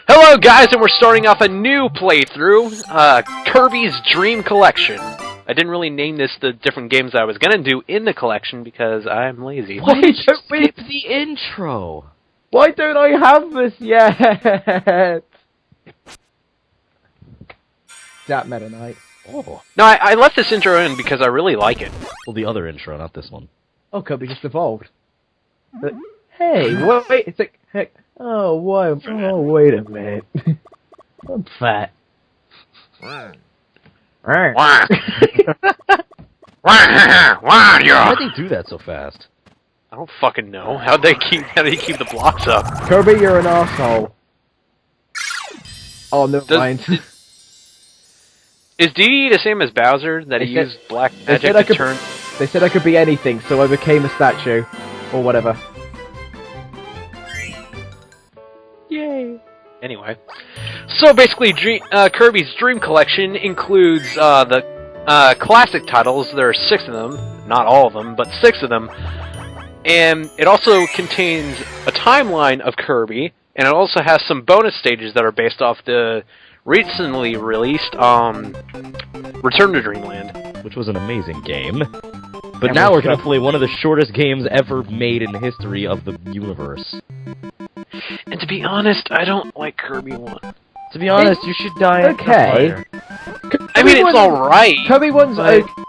Hello guys, and we're starting off a new playthrough, Kirby's Dream Collection. I didn't really name this the different games I was gonna do in the collection because I'm lazy. Why did you skip the intro? Why don't I have this yet? That Meta Knight. Oh. No, I left this intro in because I really like it. Well, the other intro, not this one. Oh, Kirby just evolved. But, hey, wait, it's like, heck, oh, why, oh, wait a minute. I'm fat. Why How did they do that so fast? I don't fucking know. How do they keep the blocks up? Kirby, you're an asshole. Oh, never mind. Is Dee the same as Bowser, that he used black magic to turn... They said I could be anything, so I became a statue. Or whatever. Yay! Anyway. So basically, Kirby's Dream Collection includes the classic titles. There are 6 of them. Not all of them, but 6 of them. And it also contains a timeline of Kirby, and it also has some bonus stages that are based off the recently released Return to Dreamland. Which was an amazing game. But now we're going to play one of the shortest games ever made in the history of the universe. And to be honest, I don't like Kirby 1. To be honest, you should die at okay. I mean, it's alright. Kirby 1's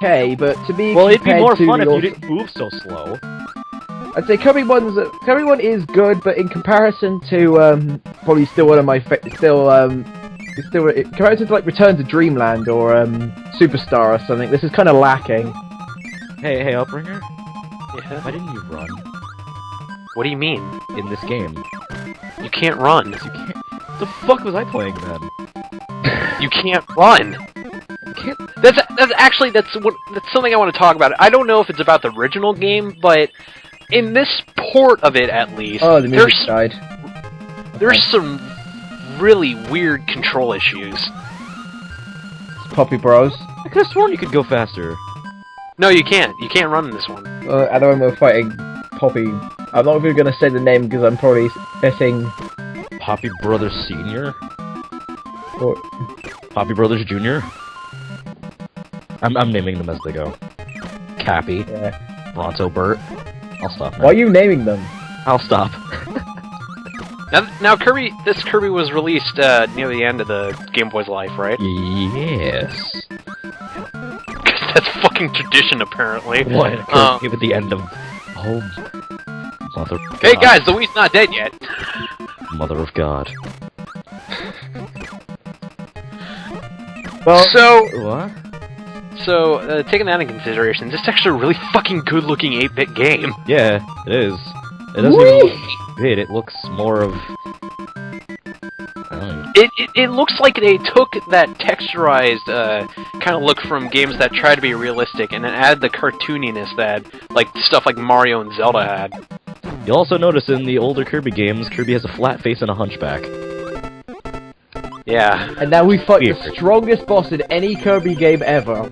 okay, but to be well, it'd be more to fun if the you didn't move so slow. I'd say Kirby 1 is good, but in comparison to probably still one of my compared to like Return to Dreamland or Superstar or something, this is kind of lacking. Hey, Upbringer? Yeah? Why didn't you run? What do you mean? In this game. You can't run. You can't... The fuck was I playing then? You can't run. You can't... That's something I want to talk about. I don't know if it's about the original game, but in this port of it, at least, oh, the music died. There's some really weird control issues. Poppy Bros. I could have sworn you could go faster. No, you can't. You can't run in this one. At the moment we're fighting Poppy. I'm not even going to say the name because I'm probably missing... Poppy Brothers Senior? Or... Poppy Brothers Junior? I'm naming them as they go. Cappy. Yeah. Bronto Burt. I'll stop now. Why are you naming them? I'll stop. Now, this Kirby was released near the end of the Game Boy's life, right? Yes. Because that's fucking tradition, apparently. What? Give it the end of... Oh... Mother of Hey God. guys, the Wii's not dead yet! Mother of God. Well... So... What? So, taking that into consideration, this is actually a really fucking good-looking 8-bit game. Yeah, it is. It doesn't even look 8-bit, it looks more of... I don't know. It looks like they took that texturized kind of look from games that try to be realistic and then added the cartooniness that like stuff like Mario and Zelda had. You'll also notice in the older Kirby games, Kirby has a flat face and a hunchback. Yeah. And now we fight Weird. the strongest boss in any Kirby game ever.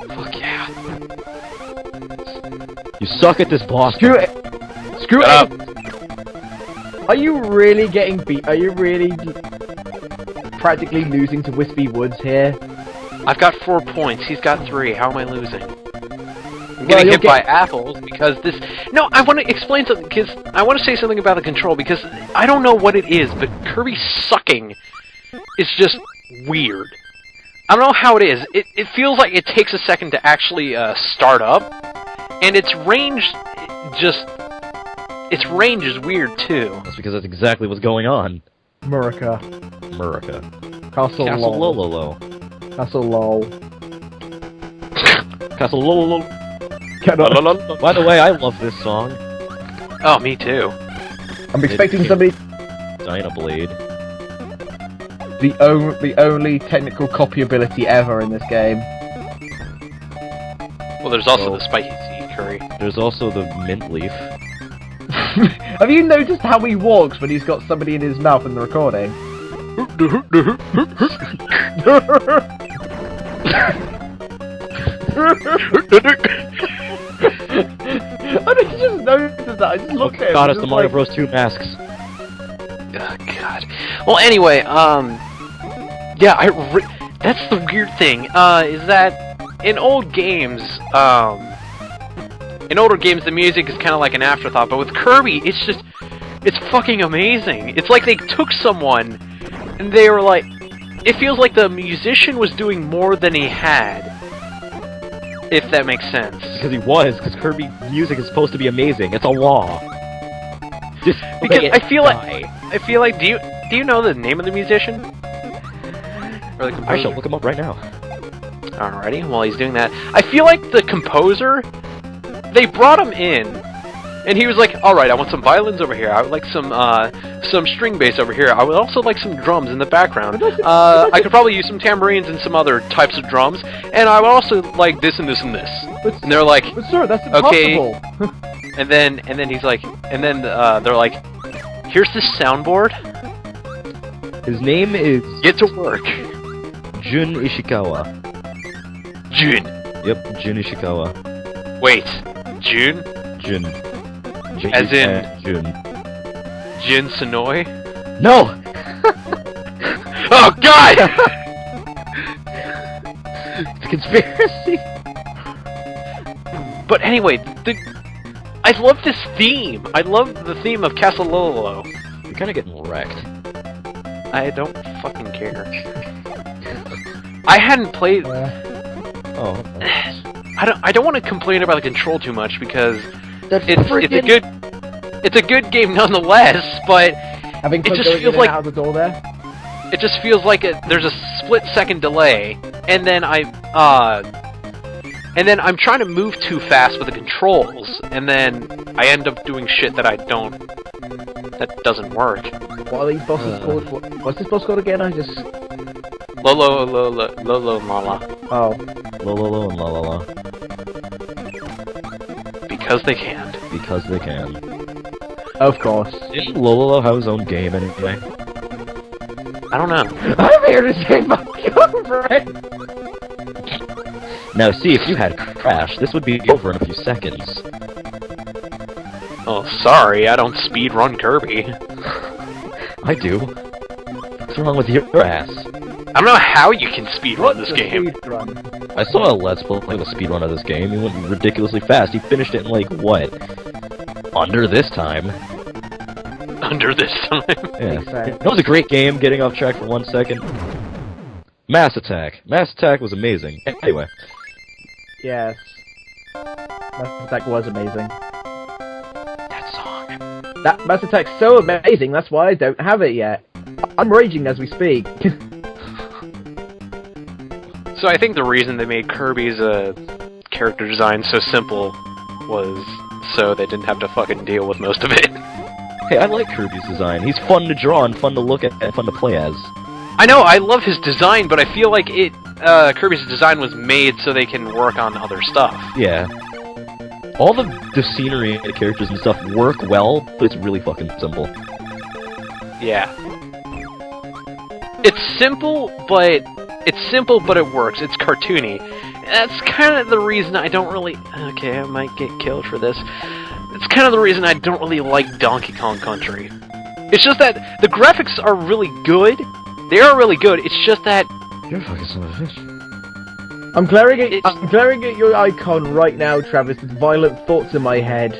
Fuck yeah. You suck at this boss. Screw it! Screw Shut it! Are you really getting beat? Are you really practically losing to Wispy Woods here? I've got 4 points, he's got 3, how am I losing? I'm Well, getting you'll hit by apples because this... No, I want to explain something, because I want to say something about the control, because I don't know what it is, but Kirby sucking is just weird. I don't know how it is. It feels like it takes a second to actually start up, and its range its range is weird too. That's because that's exactly what's going on. Murica. Murica. Castle Castle Lol. Lololo. Castle Lol. Castle Lololo. Cannot... By the way, I love this song. Oh, me too. I'm expecting somebody... Dynablade. The only technical copyability ever in this game. Well, there's also the spicy seed curry. There's also the mint leaf. Have you noticed how he walks when he's got somebody in his mouth in the recording? I didn't just notice that. I just looked at him. God, it's the Mario Bros. 2 masks. Oh, God. Well, anyway, yeah, that's the weird thing, is that in older games, the music is kind of like an afterthought, but with Kirby, it's fucking amazing. It's like they took someone, and they were like, it feels like the musician was doing more than he had, if that makes sense. Because Kirby music is supposed to be amazing. It's a law. Because I feel like, do you know the name of the musician? Or the composer? I shall look him up right now. Alrighty, while he's doing that, I feel like the composer, they brought him in, and he was like, alright, I want some violins over here, I would like some string bass over here, I would also like some drums in the background, I could probably use some tambourines and some other types of drums, and I would also like this and this and this. And they're like, But sir, that's impossible! Okay. And then he's like, and then they're like, here's this soundboard. His name is Get to work. Jun Ishikawa. Jun. Yep, Jun Ishikawa. Wait, Jun? Jun. As in Jun. Jin Sonoy? No! Oh God! It's a conspiracy. But anyway, I love this theme. I love the theme of Castle Lolo. You're kind of getting wrecked. I don't fucking care. I hadn't played. Oh. I don't want to complain about the control too much because That's it's a good game nonetheless. But Having it just going feels in and like out of the door there. it just feels like there's a split-second delay, and then I'm trying to move too fast with the controls, and then I end up doing shit that that doesn't work. What are these bosses called? What's this boss called again? I just... Lolo Mala. Oh. Lo and la la la. Because they can. Because they can. Of course. Didn't Lolo have his own game anyway? I don't know. I'm here to say fuck you, friend! Now see, if you had Crash, this would be over in a few seconds. Oh, sorry, I don't speedrun Kirby. I do. What's wrong with your ass? I don't know how you can speedrun this game. Speedrun? I saw a Let's Play a speedrun of this game. He went ridiculously fast. He finished it in, like, what? Under this time. Under this time. Yeah. That was a great game, getting off track for 1 second. Mass Attack. Mass Attack was amazing. Anyway. Yes. Mass Attack was amazing. That song. That Mass Attack's so amazing, that's why I don't have it yet. I'm raging as we speak. So I think the reason they made Kirby's character design so simple was so they didn't have to fucking deal with most of it. Hey, I like Kirby's design. He's fun to draw and fun to look at and fun to play as. I know, I love his design, but I feel like Kirby's design was made so they can work on other stuff. Yeah. All the scenery and the characters and stuff work well, but it's really fucking simple. Yeah. It's simple, but it works. It's cartoony. That's kind of the reason I don't really... Okay, I might get killed for this. It's kind of the reason I don't really like Donkey Kong Country. It's just that the graphics are really good. They are really good. It's just that... You're fucking son of a bitch. I'm glaring at your icon right now, Travis, with violent thoughts in my head.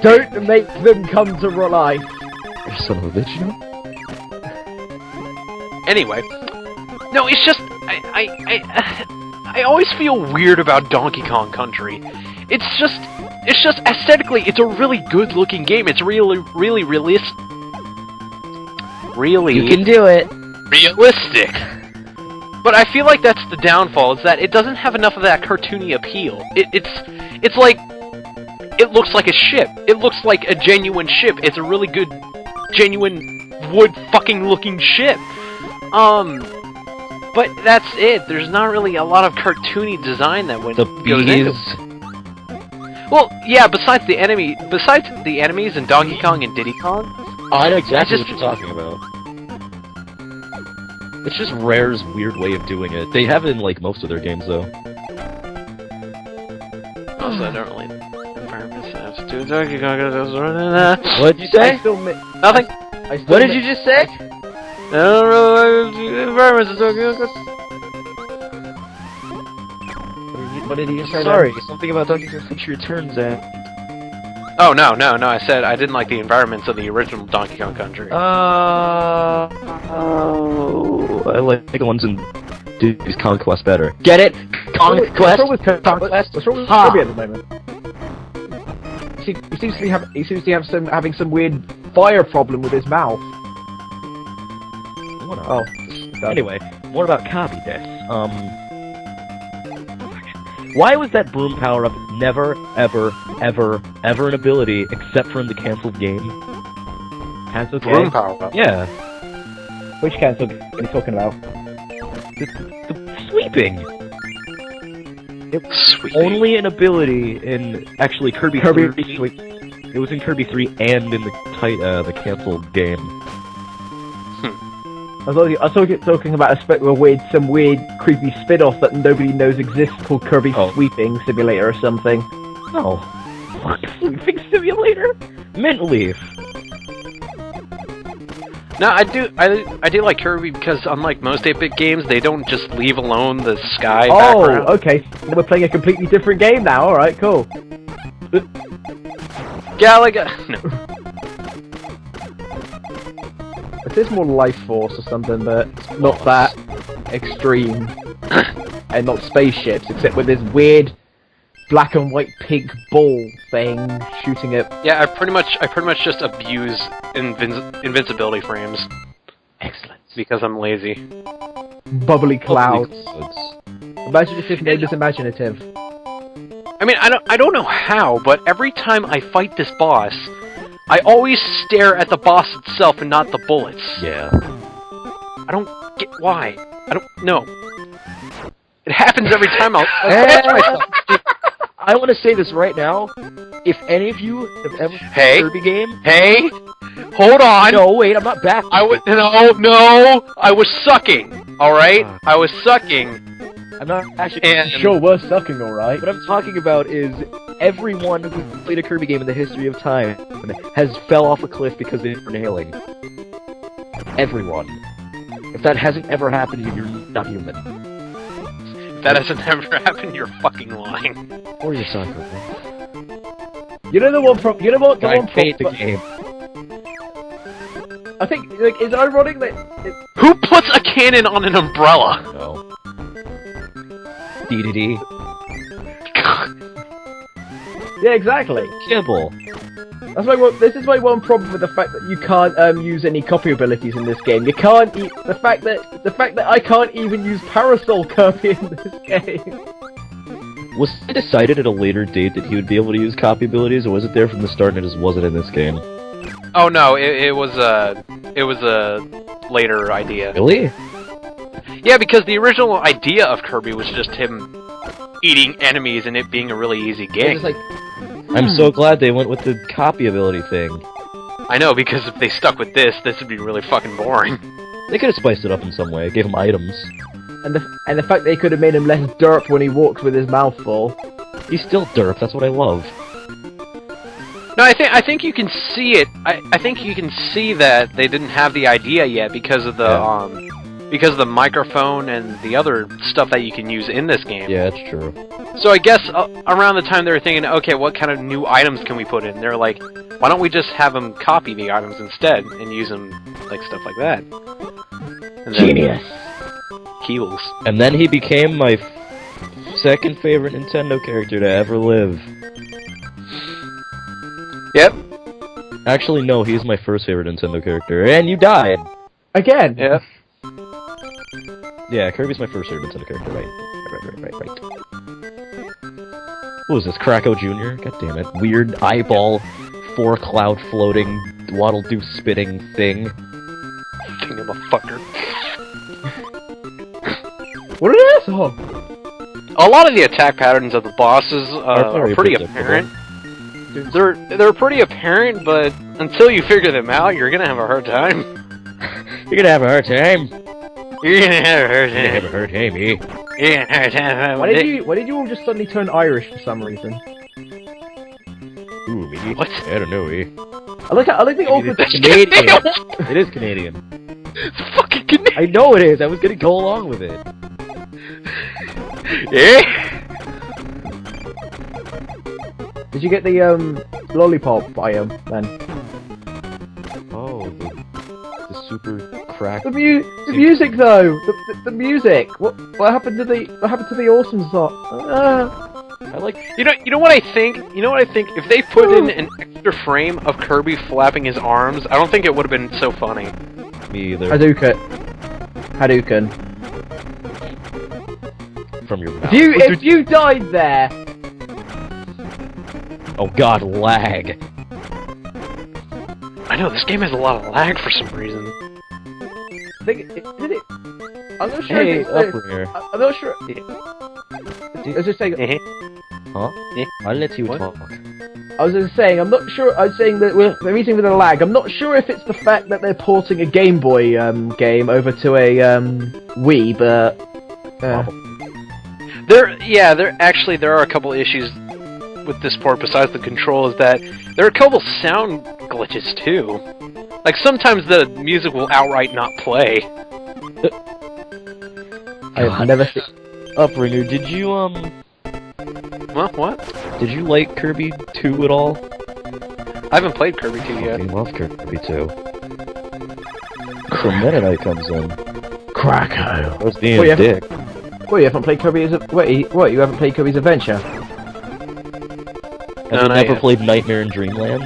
Don't make them come to life. You son of a bitch, you know? Anyway. No, it's just... I always feel weird about Donkey Kong Country. It's just aesthetically, it's a really good-looking game. It's really realistic. You can do it. Realistic. But I feel like that's the downfall, is that it doesn't have enough of that cartoony appeal. It's like... It looks like a ship. It looks like a genuine ship. It's a really good, genuine, wood-fucking-looking ship. But that's it. There's not really a lot of cartoony design that goes into it. Well, yeah, besides the enemies in Donkey Kong and Diddy Kong. I know exactly what you're talking about. It's just Rare's weird way of doing it. They have it in, like, most of their games, though. Also, I don't really... Environment What'd you say? Nothing. What did you just say? What did he say? Sorry, something about Donkey Kong Country Returns and... Oh, no, I said I didn't like the environments of the original Donkey Kong Country. Oh, I like the ones in Diddy's Conquest better. Get it? Conquest? What's wrong with Conquest? What's wrong with Ha. Kirby at the moment? He seems to be having some weird fire problem with his mouth. Oh. Anyway, more about copy this. Why was that broom power-up never, ever, ever, ever an ability except for in the cancelled game? Cancelled Broom game? power up. Yeah. Which cancelled game are you talking about? The sweeping. Sweet. Only an ability in actually Kirby 3. It was in Kirby 3 and in the cancelled game. I was talking about some weird, creepy spin-off that nobody knows exists called Kirby Sweeping Simulator or something. Oh. Sweeping Simulator? Mint Leaf. No, I do like Kirby because unlike most 8-bit games, they don't just leave alone the sky background. Oh, okay. We're playing a completely different game now. All right, cool. Galaga. No. It is more Life Force or something, but it's not that extreme. And not spaceships, except with this weird black and white pink ball thing shooting at... Yeah, I pretty much just abuse invincibility frames. Excellent. Because I'm lazy. Bubbly clouds. Imagine if name is imaginative. I mean, I don't know how, but every time I fight this boss, I always stare at the boss itself and not the bullets. Yeah. I don't get why. I don't know. It happens every time I'll catch myself. I want to say this right now. If any of you have ever played a Kirby game... Hey! Hold on! No, wait, I'm not back. No! I was sucking! Alright? I was sucking. I'm not actually... Sure, we're sucking, alright. What I'm talking about is everyone who played a Kirby game in the history of time has fell off a cliff because they were nailing. Everyone. If that hasn't ever happened to you, you're not human. If that hasn't ever happened, you're fucking lying. Or you're soccer. You know the one problem... You know what the one hate problem... the game. I think, like, it's ironic that... Who puts a cannon on an umbrella? No. DDD. Yeah, exactly. Kibble. That's this is my one problem with the fact that you can't use any copy abilities in this game. You can't the fact that I can't even use Parasol Kirby in this game. Was it decided at a later date that he would be able to use copy abilities, or was it there from the start and it just wasn't in this game? Oh no, it was a later idea. Really? Yeah, because the original idea of Kirby was just him eating enemies and it being a really easy game. It's like, I'm so glad they went with the copy ability thing. I know, because if they stuck with this would be really fucking boring. They could have spiced it up in some way, gave him items. and the fact they could have made him less derp when he walked with his mouth full. He's still derp, that's what I love. No, I think you can see it. I think you can see that they didn't have the idea yet because of the because of the microphone and the other stuff that you can use in this game. Yeah, that's true. So I guess around the time they were thinking, okay, what kind of new items can we put in? They're like, why don't we just have them copy the items instead and use them like stuff like that? And Genius. Heels. And then he became my second favorite Nintendo character to ever live. Yep. Actually, no, he's my first favorite Nintendo character, and you died! Again. Yeah. Yeah, Kirby's my first favorite Nintendo character, right. What was this, Krakow Jr.? God damn it. Weird eyeball, 4-cloud floating, waddle-doo spitting thing. Thingamafucker. What an asshole! A lot of the attack patterns of the bosses are pretty apparent. They're pretty apparent, but until you figure them out, you're gonna have a hard time. You're gonna have a hard time. You're gonna have a hard time. You're gonna have a hard time, eh? You're gonna have a hard time. Why did you all just suddenly turn Irish for some reason? Ooh, me? What? I don't know, eh? I like the awkward. That's Canadian. It is Canadian. It's fucking Canadian. I know it is. I was gonna go along with it. Yeah. Did you get the lollipop biome then? Oh, the super crack. The music though, the music. What happened to the awesome song? I like. You know what I think? You know what I think? If they put in an extra frame of Kirby flapping his arms, I don't think it would have been so funny. Me either. Hadouken. From your mouth. If you died there. Oh god, lag. I know this game has a lot of lag for some reason. Did it? I'm not sure. Hey, if up it's, here. I'm not sure. I was just saying. Huh? I'll let you What? talk. I was just saying. I'm not sure. I was saying that the reason for the lag. I'm not sure if it's the fact that they're porting a Game Boy game over to a Wii, but. There are a couple issues with this port besides the control. Is that there are a couple sound glitches too. Like sometimes the music will outright not play. I've never seen. Upringer, did you What? did you like Kirby 2 at all? I haven't played Kirby 2 I yet. love Kirby 2. So Meta Knight comes in. Cracko. What's being Well, a you dick? What, you haven't played Kirby's... Wait, what, you haven't played Kirby's Adventure? Have No, you not never yet. played Nightmare in Dreamland?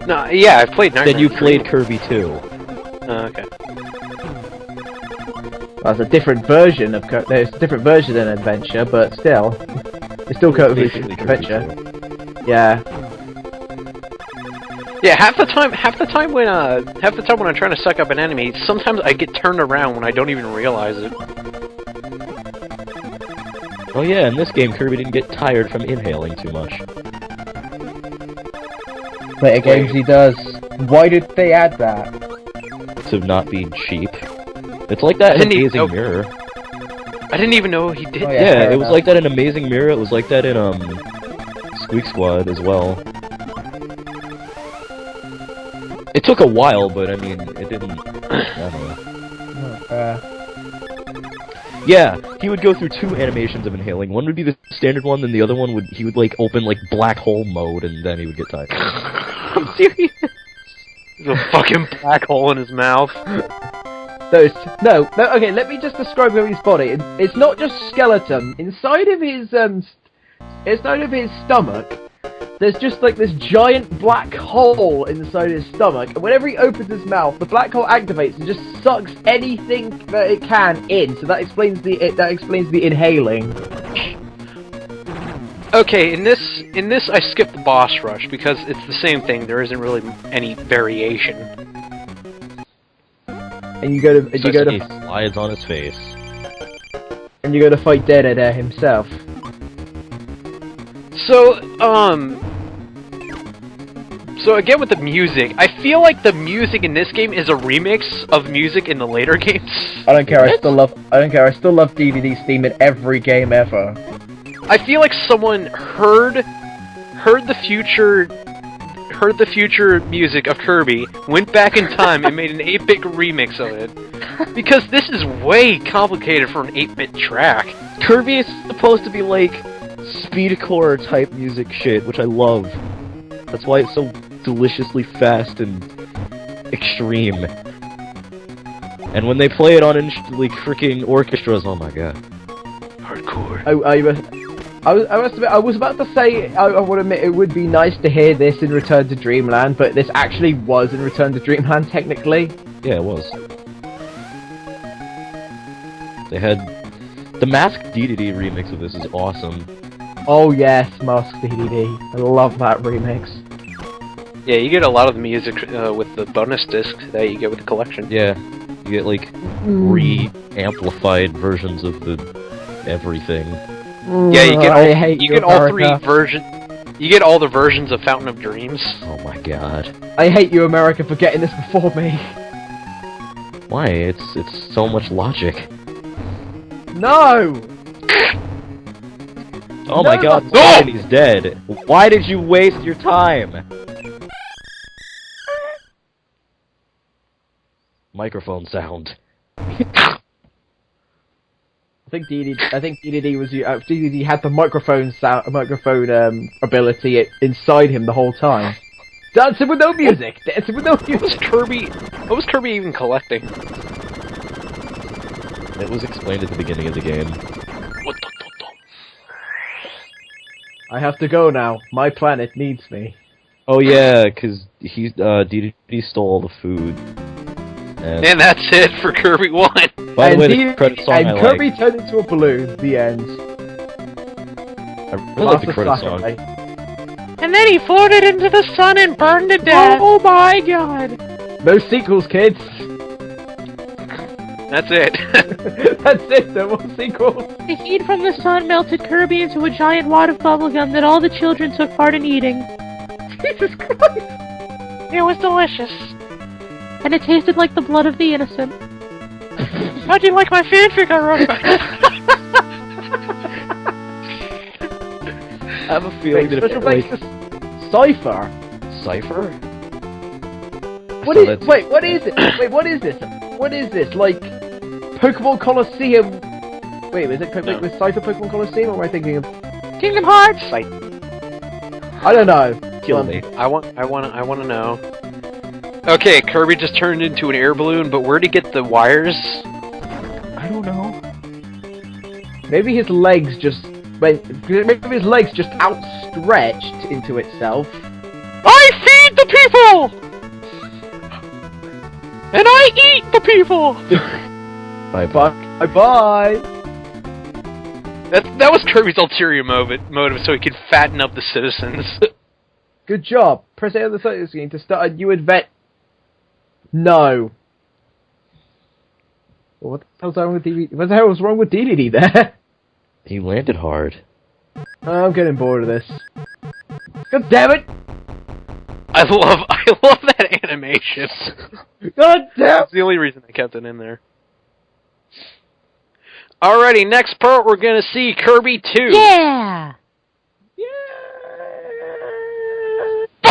No, yeah, I've played Nightmare. Then you played Kirby 2. Okay. Well, it's a different version of... There's a different version than Adventure, but still. It's still Kirby's Basically Kirby Adventure. 2. Yeah. Yeah, half the time when I'm trying to suck up an enemy, sometimes I get turned around when I don't even realize it. Oh yeah, in this game Kirby didn't get tired from inhaling too much. Later games he does. Why did they add that? To not be cheap. It's like that in Didn't he- Amazing oh. Mirror. I didn't even know he did. Oh, that. yeah. Yeah, fair it was enough. like that in Amazing Mirror, it was like that in Squeak Squad as well. It took a while, but I mean, it didn't... I don't know. Yeah, he would go through 2 animations of inhaling. One would be the standard one, then the other one would... He would, like, open, like, black hole mode, and then he would get tired. I'm serious. There's a fucking black hole in his mouth. No, okay, let me just describe Kirby's body. It's not just skeleton. Inside of his stomach, there's just like this giant black hole inside his stomach, and whenever he opens his mouth, the black hole activates and just sucks anything that it can in. So that explains the inhaling. Okay, in this I skipped the boss rush because it's the same thing. There isn't really any variation. And you go to He slides on his face. fight Dead himself. So again with the music, I feel like the music in this game is a remix of music in the later games. I don't care. I still love DVD's theme in every game ever. I feel like someone heard the future music of Kirby, went back in time and made an 8-bit remix of it. Because this is way complicated for an 8-bit track. Kirby is supposed to be like speedcore type music shit, which I love. That's why it's so deliciously fast and extreme. And when they play it on like freaking orchestras, oh my god. Hardcore. I was about to say, I would admit, it would be nice to hear this in Return to Dreamland, but this actually was in Return to Dreamland, technically. Yeah, it was. They had... The Masked DDD remix of this is awesome. Oh yes, Mask DDD. I love that remix. Yeah, you get a lot of the music with the bonus disc that you get with the collection. Yeah, you get like re-amplified versions of the everything. Yeah, you get I hate you get all three America. versions. You get all the versions of Fountain of Dreams. Oh my god. I hate you, America, for getting this before me. Why? It's so much logic. No! Oh my god, he's dead. Why did you waste your time? Microphone sound. I think DDD was DDD had the microphone ability inside him the whole time. Dancing with no music. Dancing with no music. What was Kirby even collecting? It was explained at the beginning of the game. I have to go now. My planet needs me. Oh yeah, because DDD stole all the food. And that's it for Kirby 1. By the way, the credit song and I Kirby like. turned into a balloon. The end. I really like the credit song. And then he floated into the sun and burned to death. Oh my god. No sequels, kids. That's it. That's it. No more sequels. The heat from the sun melted Kirby into a giant wad of bubblegum that all the children took part in eating. Jesus Christ. It was delicious. And it tasted like the blood of the innocent. How'd you like my fanfic I wrote about it? I have a feeling that if special it thanks to Cypher. Cypher? What is? Wait, what is it? Wait, what is this? What is this? Like Pokemon Colosseum? Wait, is it No. with Cypher Pokemon Colosseum? Or am I thinking of? Kingdom Hearts! I don't know. Kill me. I want to know. Okay, Kirby just turned into an air balloon, but where'd he get the wires? I don't know. Maybe his legs just went. Maybe his legs just outstretched into itself. I feed the people! And I eat the people! Bye Bye bye. That was Kirby's ulterior motive, so he could fatten up the citizens. Good job. Press A on the title screen to start a new advent. No. What the hell's wrong with DDD? What the hell was wrong with DDD there? He landed hard. I'm getting bored of this. God damn it! I love that animation. God damn! That's the only reason I kept it in there. Alrighty, next part we're gonna see Kirby 2. Yeah!